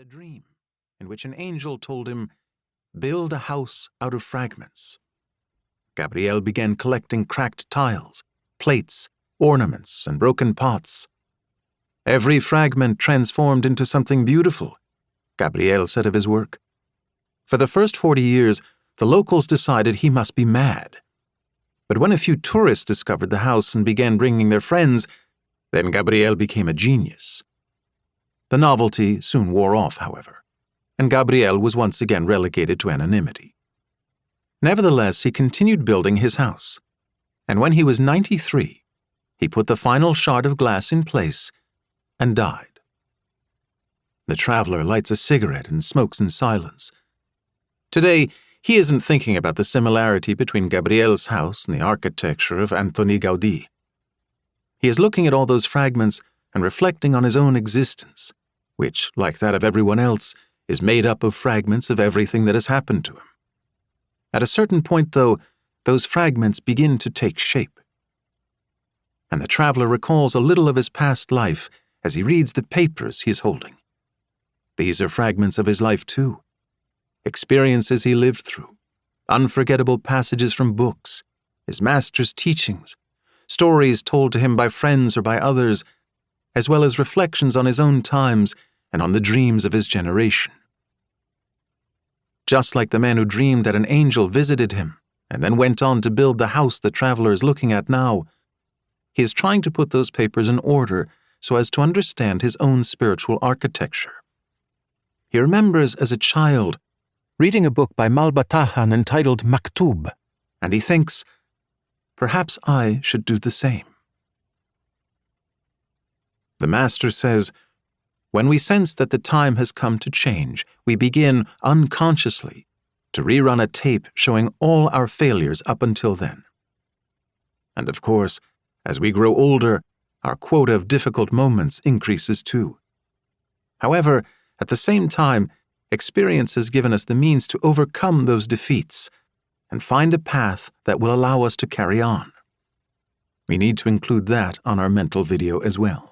a dream in which an angel told him, "Build a house out of fragments." Gabriel began collecting cracked tiles, plates, ornaments, and broken pots. Every fragment transformed into something beautiful, Gabriel said of his work. For the first 40 years, the locals decided he must be mad. But when a few tourists discovered the house and began bringing their friends, then Gabriel became a genius. The novelty soon wore off, however, and Gabriel was once again relegated to anonymity. Nevertheless, he continued building his house, and when he was 93, he put the final shard of glass in place and died. The traveler lights a cigarette and smokes in silence. Today, he isn't thinking about the similarity between Gabriel's house and the architecture of Antoni Gaudí. He is looking at all those fragments and reflecting on his own existence, which, like that of everyone else, is made up of fragments of everything that has happened to him. At a certain point, though, those fragments begin to take shape. And the traveler recalls a little of his past life as he reads the papers he is holding. These are fragments of his life, too. Experiences he lived through, unforgettable passages from books, his master's teachings, stories told to him by friends or by others, as well as reflections on his own times and on the dreams of his generation. Just like the man who dreamed that an angel visited him and then went on to build the house the traveler is looking at now, he is trying to put those papers in order so as to understand his own spiritual architecture. He remembers as a child reading a book by Malbatahan entitled Maktub, and he thinks, perhaps I should do the same. The Master says, when we sense that the time has come to change, we begin, unconsciously, to rerun a tape showing all our failures up until then. And of course, as we grow older, our quota of difficult moments increases too. However, at the same time, experience has given us the means to overcome those defeats and find a path that will allow us to carry on. We need to include that on our mental video as well.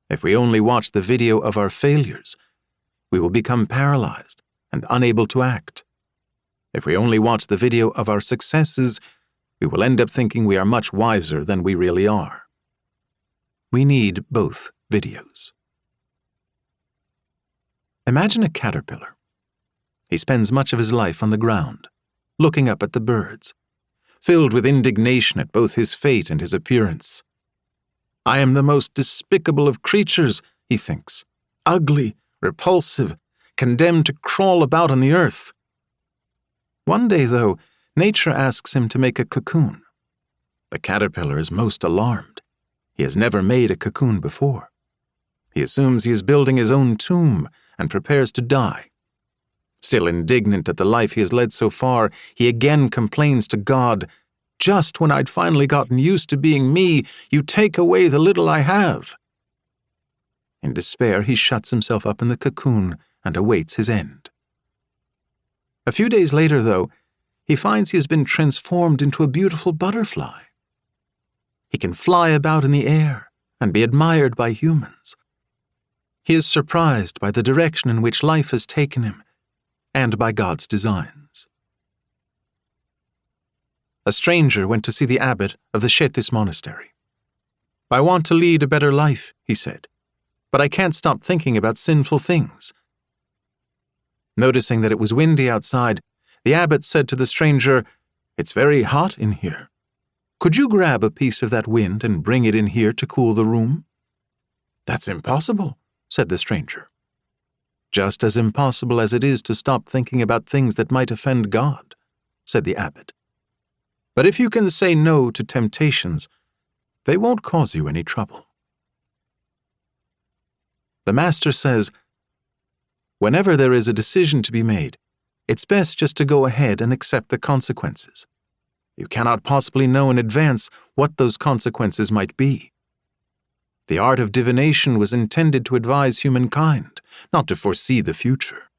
If we only watch the video of our failures, we will become paralyzed and unable to act. If we only watch the video of our successes, we will end up thinking we are much wiser than we really are. We need both videos. Imagine a caterpillar. He spends much of his life on the ground, looking up at the birds, filled with indignation at both his fate and his appearance. I am the most despicable of creatures, he thinks, ugly, repulsive, condemned to crawl about on the earth. One day, though, nature asks him to make a cocoon. The caterpillar is most alarmed. He has never made a cocoon before. He assumes he is building his own tomb and prepares to die. Still indignant at the life he has led so far, he again complains to God, "Just when I'd finally gotten used to being me, you take away the little I have." In despair, he shuts himself up in the cocoon and awaits his end. A few days later, though, he finds he has been transformed into a beautiful butterfly. He can fly about in the air and be admired by humans. He is surprised by the direction in which life has taken him and by God's designs. A stranger went to see the abbot of the Shetis monastery. "I want to lead a better life," he said, "but I can't stop thinking about sinful things." Noticing that it was windy outside, the abbot said to the stranger, "It's very hot in here. Could you grab a piece of that wind and bring it in here to cool the room?" "That's impossible," said the stranger. "Just as impossible as it is to stop thinking about things that might offend God," said the abbot. "But if you can say no to temptations, they won't cause you any trouble." The Master says, whenever there is a decision to be made, it's best just to go ahead and accept the consequences. You cannot possibly know in advance what those consequences might be. The art of divination was intended to advise humankind, not to foresee the future.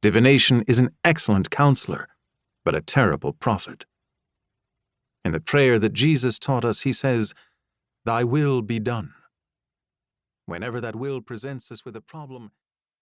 Divination is an excellent counselor, but a terrible prophet. In the prayer that Jesus taught us, he says, "Thy will be done." Whenever that will presents us with a problem,